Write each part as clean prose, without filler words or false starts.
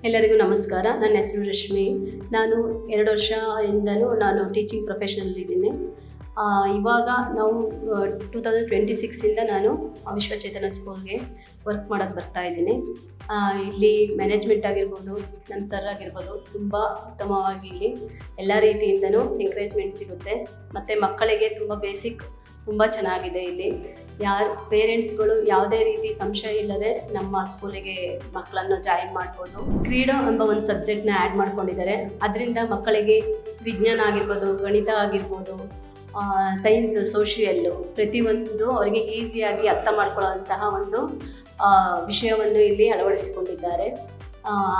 ಎಲ್ಲರಿಗೂ ನಮಸ್ಕಾರ. ನನ್ನ ಹೆಸರು ರಶ್ಮಿ. ನಾನು 2 ವರ್ಷದಿಂದಲೂ ನಾನು ಟೀಚಿಂಗ್ ಪ್ರೊಫೆಷನಲ್ಲಿದ್ದೀನಿ. ಇವಾಗ ನಾವು 2026ಇಂದ ನಾನು ವಿಶ್ವಚೇತನ ಸ್ಕೂಲ್ಗೆ ವರ್ಕ್ ಮಾಡೋಕ್ಕೆ ಬರ್ತಾಯಿದ್ದೀನಿ. ಇಲ್ಲಿ ಮ್ಯಾನೇಜ್ಮೆಂಟ್ ಆಗಿರ್ಬೋದು, ನಮ್ಮ ಸರ್ ಆಗಿರ್ಬೋದು, ತುಂಬ ಉತ್ತಮವಾಗಿ ಇಲ್ಲಿ ಎಲ್ಲ ರೀತಿಯಿಂದನೂ ಎಂಕರೇಜ್ಮೆಂಟ್ ಸಿಗುತ್ತೆ. ಮತ್ತು ಮಕ್ಕಳಿಗೆ ತುಂಬ ಬೇಸಿಕ್ ತುಂಬ ಚೆನ್ನಾಗಿದೆ. ಇಲ್ಲಿ ಪೇರೆಂಟ್ಸ್ಗಳು ಯಾವುದೇ ರೀತಿ ಸಂಶಯ ಇಲ್ಲದೆ ನಮ್ಮ ಸ್ಕೂಲಿಗೆ ಮಕ್ಕಳನ್ನು ಜಾಯಿನ್ ಮಾಡ್ಬೋದು. ಕ್ರೀಡಾ ಎಂಬ ಒಂದು ಸಬ್ಜೆಕ್ಟ್ನ ಆ್ಯಡ್ ಮಾಡ್ಕೊಂಡಿದ್ದಾರೆ. ಅದರಿಂದ ಮಕ್ಕಳಿಗೆ ವಿಜ್ಞಾನ ಆಗಿರ್ಬೋದು, ಗಣಿತ ಆಗಿರ್ಬೋದು, ಸೈನ್ಸು, ಸೋಷಿಯಲ್ಲು ಪ್ರತಿಯೊಂದು ಅವರಿಗೆ ಈಸಿಯಾಗಿ ಅರ್ಥ ಮಾಡ್ಕೊಳ್ಳೋಂತಹ ಒಂದು ವಿಷಯವನ್ನು ಇಲ್ಲಿ ಅಳವಡಿಸಿಕೊಂಡಿದ್ದಾರೆ.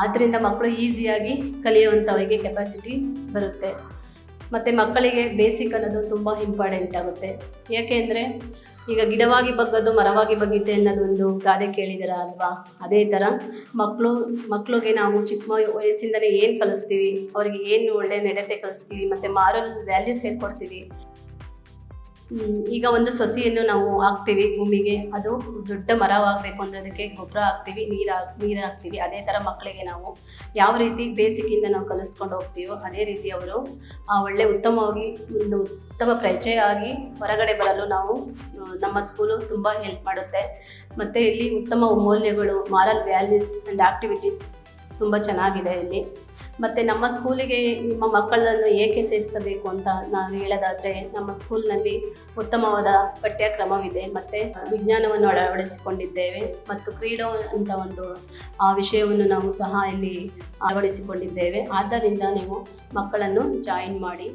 ಆದ್ದರಿಂದ ಮಕ್ಕಳು ಈಸಿಯಾಗಿ ಕಲಿಯುವಂಥವರಿಗೆ ಕೆಪಾಸಿಟಿ ಬರುತ್ತೆ. ಮತ್ತು ಮಕ್ಕಳಿಗೆ ಬೇಸಿಕ್ ಅನ್ನೋದು ತುಂಬ ಇಂಪಾರ್ಟೆಂಟ್ ಆಗುತ್ತೆ. ಏಕೆಂದರೆ ಈಗ ಗಿಡವಾಗಿ ಬಗ್ಗದು ಮರವಾಗಿ ಬಗ್ಗಿದೆ ಅನ್ನೋದೊಂದು ಗಾದೆ ಕೇಳಿದ್ದೀರ ಅಲ್ವಾ? ಅದೇ ಥರ ಮಕ್ಕಳಿಗೆ ನಾವು ಚಿಕ್ಕ ವಯಸ್ಸಿಂದಲೇ ಏನು ಕಲಿಸ್ತೀವಿ, ಅವರಿಗೆ ಏನು ಒಳ್ಳೆಯ ನಡತೆ ಕಲಿಸ್ತೀವಿ ಮತ್ತು ಮಾರಲ್ ವ್ಯಾಲ್ಯೂಸ್ ಹೇಳ್ಕೊಡ್ತೀವಿ. ಈಗ ಒಂದು ಸಸಿಯನ್ನು ನಾವು ಹಾಕ್ತೀವಿ ಭೂಮಿಗೆ, ಅದು ದೊಡ್ಡ ಮರವಾಗಬೇಕು ಅಂದರೆ ಅದಕ್ಕೆ ಗೊಬ್ಬರ ಹಾಕ್ತೀವಿ, ನೀರು ಹಾಕ್ತೀವಿ. ಅದೇ ಥರ ಮಕ್ಕಳಿಗೆ ನಾವು ಯಾವ ರೀತಿ ಬೇಸಿಕ್ಕಿಂದ ನಾವು ಕಲಿಸ್ಕೊಂಡು ಹೋಗ್ತೀವೋ ಅದೇ ರೀತಿ ಅವರು ಒಳ್ಳೆ ಉತ್ತಮವಾಗಿ ಒಂದು ಉತ್ತಮ ಪರಿಚಯ ಆಗಿ ಹೊರಗಡೆ ಬರಲು ನಮ್ಮ ಸ್ಕೂಲು ತುಂಬ ಹೆಲ್ಪ್ ಮಾಡುತ್ತೆ. ಮತ್ತು ಇಲ್ಲಿ ಉತ್ತಮ ಮೌಲ್ಯಗಳು, ಮಾರಲ್ ವ್ಯಾಲ್ಯೂಸ್ ಆ್ಯಂಡ್ ಆ್ಯಕ್ಟಿವಿಟೀಸ್ ತುಂಬ ಚೆನ್ನಾಗಿದೆ ಇಲ್ಲಿ. ಮತ್ತು ನಮ್ಮ ಸ್ಕೂಲಿಗೆ ನಿಮ್ಮ ಮಕ್ಕಳನ್ನು ಏಕೆ ಸೇರಿಸಬೇಕು ಅಂತ ನಾನು ಹೇಳೋದಾದರೆ, ನಮ್ಮ ಸ್ಕೂಲ್ನಲ್ಲಿ ಉತ್ತಮವಾದ ಪಠ್ಯಕ್ರಮವಿದೆ ಮತ್ತು ವಿಜ್ಞಾನವನ್ನು ಅಳವಡಿಸಿಕೊಂಡಿದ್ದೇವೆ ಮತ್ತು ಕ್ರೀಡಾ ಅಂತ ಒಂದು ವಿಷಯವನ್ನು ನಾವು ಸಹ ಇಲ್ಲಿ ಅಳವಡಿಸಿಕೊಂಡಿದ್ದೇವೆ. ಆದ್ದರಿಂದ ನೀವು ಮಕ್ಕಳನ್ನು ಜಾಯಿನ್ ಮಾಡಿ.